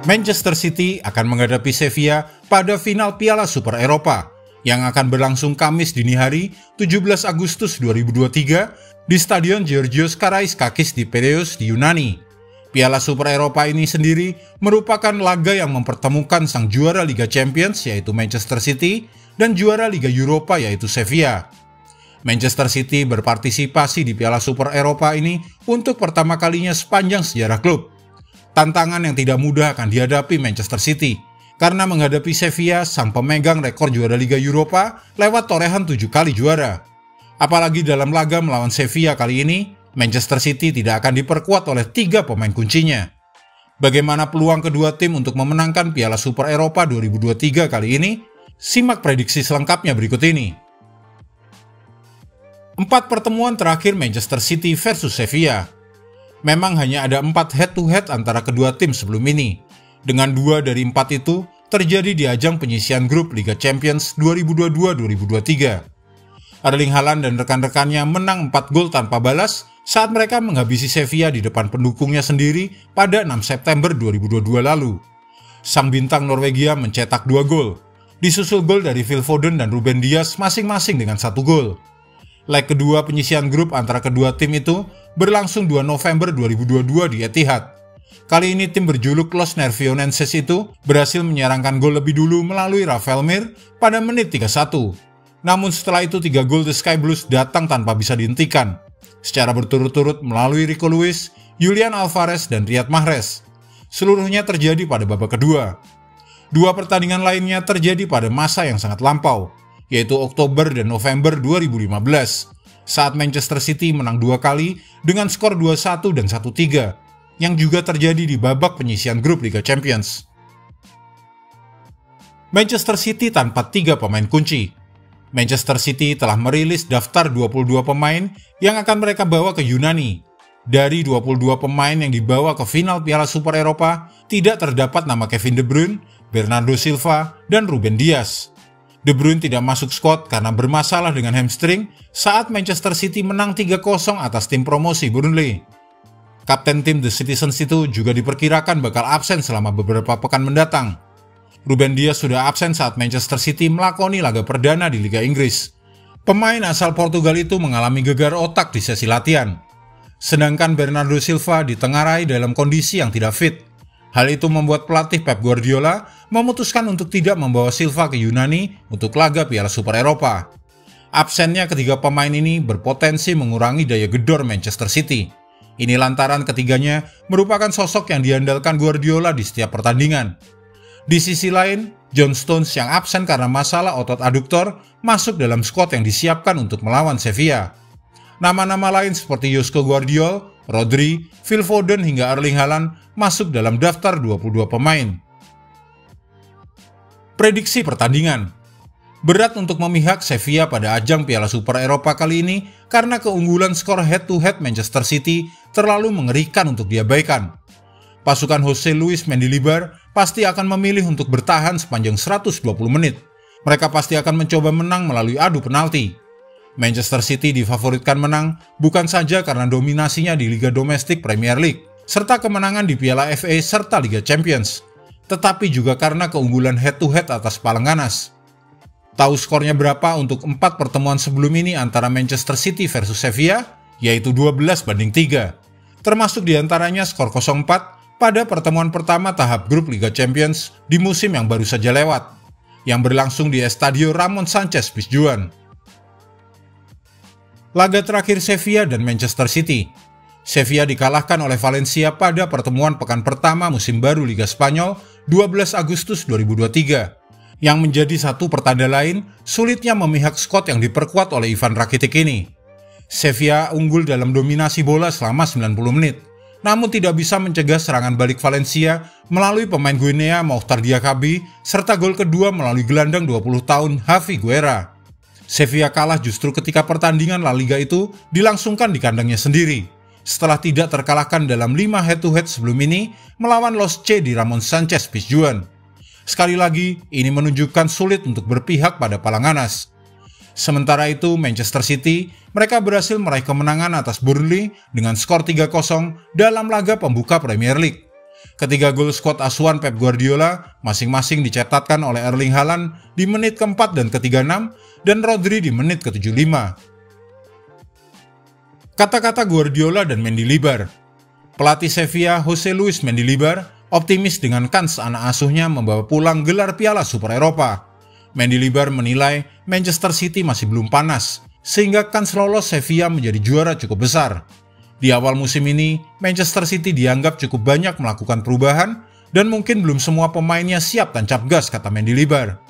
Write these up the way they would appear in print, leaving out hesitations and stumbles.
Manchester City akan menghadapi Sevilla pada final Piala Super Eropa yang akan berlangsung Kamis dini hari 17 Agustus 2023 di Stadion Georgios Karaiskakis di Piraeus di Yunani. Piala Super Eropa ini sendiri merupakan laga yang mempertemukan sang juara Liga Champions yaitu Manchester City dan juara Liga Eropa yaitu Sevilla. Manchester City berpartisipasi di Piala Super Eropa ini untuk pertama kalinya sepanjang sejarah klub. Tantangan yang tidak mudah akan dihadapi Manchester City, karena menghadapi Sevilla sang pemegang rekor juara Liga Eropa lewat torehan 7 kali juara. Apalagi dalam laga melawan Sevilla kali ini, Manchester City tidak akan diperkuat oleh 3 pemain kuncinya. Bagaimana peluang kedua tim untuk memenangkan Piala Super Eropa 2023 kali ini? Simak prediksi selengkapnya berikut ini. 4 pertemuan terakhir Manchester City versus Sevilla. Memang hanya ada 4 head-to-head antara kedua tim sebelum ini, dengan 2 dari 4 itu terjadi di ajang penyisian grup Liga Champions 2022-2023. Erling Haaland dan rekan-rekannya menang 4 gol tanpa balas saat mereka menghabisi Sevilla di depan pendukungnya sendiri pada 6 September 2022 lalu. Sang bintang Norwegia mencetak 2 gol, disusul gol dari Phil Foden dan Ruben Dias masing-masing dengan 1 gol. Leg kedua penyisian grup antara kedua tim itu berlangsung 2 November 2022 di Etihad. Kali ini tim berjuluk Los Nervionenses itu berhasil menyerangkan gol lebih dulu melalui Rafael Mir pada menit 31. Namun setelah itu 3 gol The Sky Blues datang tanpa bisa dihentikan, secara berturut-turut melalui Rico Lewis, Julian Alvarez, dan Riyad Mahrez. Seluruhnya terjadi pada babak kedua. 2 pertandingan lainnya terjadi pada masa yang sangat lampau, yaitu Oktober dan November 2015, saat Manchester City menang 2 kali dengan skor 2-1 dan 1-3, yang juga terjadi di babak penyisian grup Liga Champions. Manchester City tanpa 3 pemain kunci. Manchester City telah merilis daftar 22 pemain yang akan mereka bawa ke Yunani. Dari 22 pemain yang dibawa ke final Piala Super Eropa, tidak terdapat nama Kevin De Bruyne, Bernardo Silva, dan Ruben Dias. De Bruyne tidak masuk skuad karena bermasalah dengan hamstring saat Manchester City menang 3-0 atas tim promosi Burnley. Kapten tim The Citizens itu juga diperkirakan bakal absen selama beberapa pekan mendatang. Ruben Dias sudah absen saat Manchester City melakoni laga perdana di Liga Inggris. Pemain asal Portugal itu mengalami gegar otak di sesi latihan. Sedangkan Bernardo Silva ditengarai dalam kondisi yang tidak fit. Hal itu membuat pelatih Pep Guardiola memutuskan untuk tidak membawa Silva ke Yunani untuk laga Piala Super Eropa. Absennya ketiga pemain ini berpotensi mengurangi daya gedor Manchester City. Ini lantaran ketiganya merupakan sosok yang diandalkan Guardiola di setiap pertandingan. Di sisi lain, John Stones yang absen karena masalah otot aduktor masuk dalam skuad yang disiapkan untuk melawan Sevilla. Nama-nama lain seperti Josko Gvardiol, Rodri, Phil Foden hingga Erling Haaland masuk dalam daftar 22 pemain. Prediksi pertandingan. Berat untuk memihak Sevilla pada ajang Piala Super Eropa kali ini karena keunggulan skor head-to-head Manchester City terlalu mengerikan untuk diabaikan. Pasukan Jose Luis Mendilibar pasti akan memilih untuk bertahan sepanjang 120 menit. Mereka pasti akan mencoba menang melalui adu penalti. Manchester City difavoritkan menang bukan saja karena dominasinya di Liga Domestik Premier League, serta kemenangan di Piala FA serta Liga Champions, tetapi juga karena keunggulan head-to-head atas Palangganas. Tahu skornya berapa untuk 4 pertemuan sebelum ini antara Manchester City versus Sevilla? Yaitu 12-3, termasuk diantaranya skor 0-4 pada pertemuan pertama tahap grup Liga Champions di musim yang baru saja lewat, yang berlangsung di Estadio Ramon Sanchez Pizjuan. Laga terakhir Sevilla dan Manchester City. Sevilla dikalahkan oleh Valencia pada pertemuan pekan pertama musim baru Liga Spanyol 12 Agustus 2023, yang menjadi satu pertanda lain sulitnya memihak skuad yang diperkuat oleh Ivan Rakitic ini. Sevilla unggul dalam dominasi bola selama 90 menit, namun tidak bisa mencegah serangan balik Valencia melalui pemain Guinea Mokhtar Diakhaby serta gol kedua melalui gelandang 20 tahun Javi Guerra. Sevilla kalah justru ketika pertandingan La Liga itu dilangsungkan di kandangnya sendiri, setelah tidak terkalahkan dalam 5 head-to-head sebelum ini melawan Los C di Ramon Sanchez Pizjuan. Sekali lagi, ini menunjukkan sulit untuk berpihak pada Palangganas. Sementara itu, Manchester City, mereka berhasil meraih kemenangan atas Burnley dengan skor 3-0 dalam laga pembuka Premier League. Ketiga gol skuad asuhan Pep Guardiola masing-masing dicetakkan oleh Erling Haaland di menit ke-4 dan ke-36 dan Rodri di menit ke-75. Kata-kata Guardiola dan Mendilibar. Pelatih Sevilla Jose Luis Mendilibar optimis dengan kans anak asuhnya membawa pulang gelar Piala Super Eropa. Mendilibar menilai Manchester City masih belum panas, sehingga kans lolos Sevilla menjadi juara cukup besar. Di awal musim ini, Manchester City dianggap cukup banyak melakukan perubahan dan mungkin belum semua pemainnya siap tancap gas, kata Mendilibar.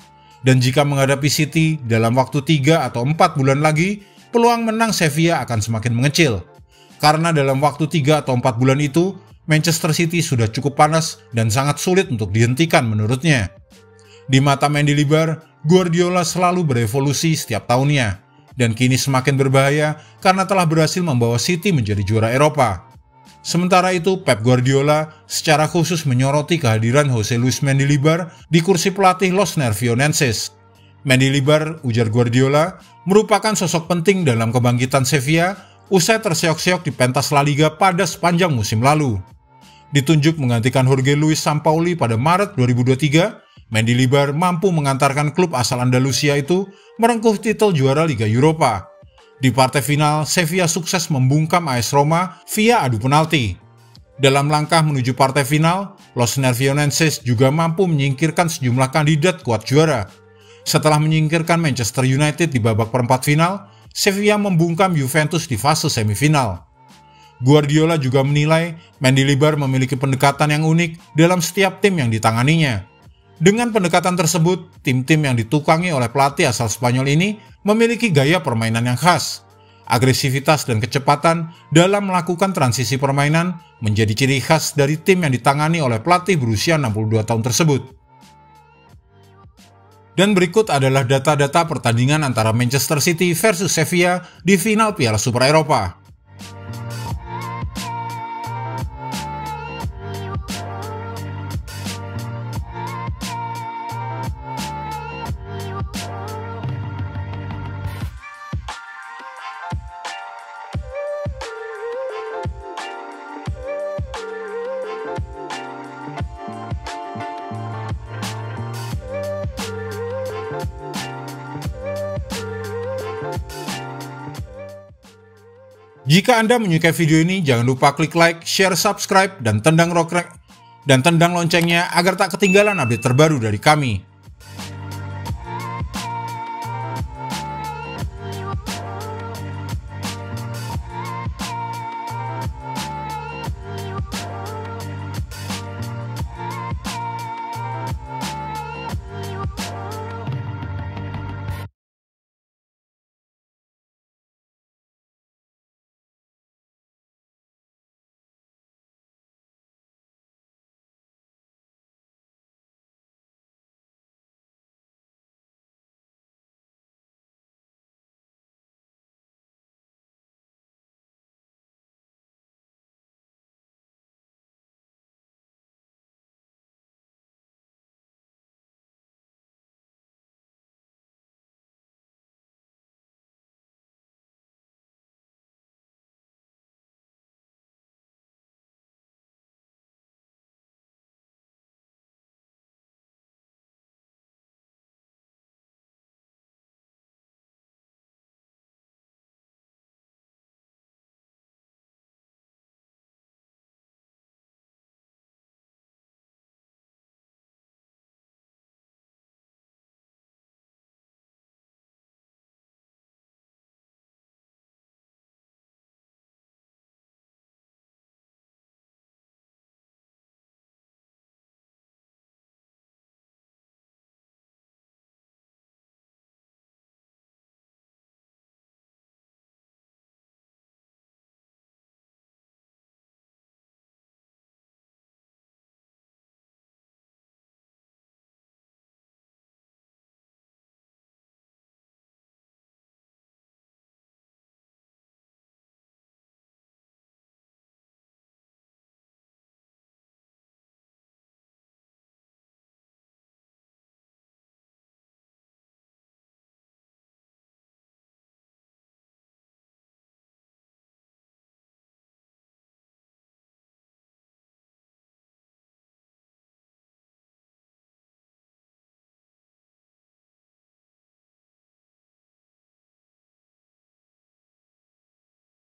Dan jika menghadapi City dalam waktu 3 atau 4 bulan lagi, peluang menang Sevilla akan semakin mengecil. Karena dalam waktu 3 atau 4 bulan itu, Manchester City sudah cukup panas dan sangat sulit untuk dihentikan menurutnya. Di mata Mendilibar, Guardiola selalu berevolusi setiap tahunnya, dan kini semakin berbahaya karena telah berhasil membawa City menjadi juara Eropa. Sementara itu, Pep Guardiola secara khusus menyoroti kehadiran Jose Luis Mendilibar di kursi pelatih Los Nervionenses. Mendilibar, ujar Guardiola, merupakan sosok penting dalam kebangkitan Sevilla usai terseok-seok di pentas La Liga pada sepanjang musim lalu. Ditunjuk menggantikan Jorge Luis Sampaoli pada Maret 2023, Mendilibar mampu mengantarkan klub asal Andalusia itu merengkuh titel juara Liga Eropa. Di partai final, Sevilla sukses membungkam AS Roma via adu penalti. Dalam langkah menuju partai final, Los Nervionenses juga mampu menyingkirkan sejumlah kandidat kuat juara. Setelah menyingkirkan Manchester United di babak perempat final, Sevilla membungkam Juventus di fase semifinal. Guardiola juga menilai Mendilibar memiliki pendekatan yang unik dalam setiap tim yang ditanganinya. Dengan pendekatan tersebut, tim-tim yang ditukangi oleh pelatih asal Spanyol ini memiliki gaya permainan yang khas. Agresivitas dan kecepatan dalam melakukan transisi permainan menjadi ciri khas dari tim yang ditangani oleh pelatih berusia 62 tahun tersebut. Dan berikut adalah data-data pertandingan antara Manchester City versus Sevilla di final Piala Super Eropa. Jika Anda menyukai video ini, jangan lupa klik like, share, subscribe, dan tendang loncengnya agar tak ketinggalan update terbaru dari kami.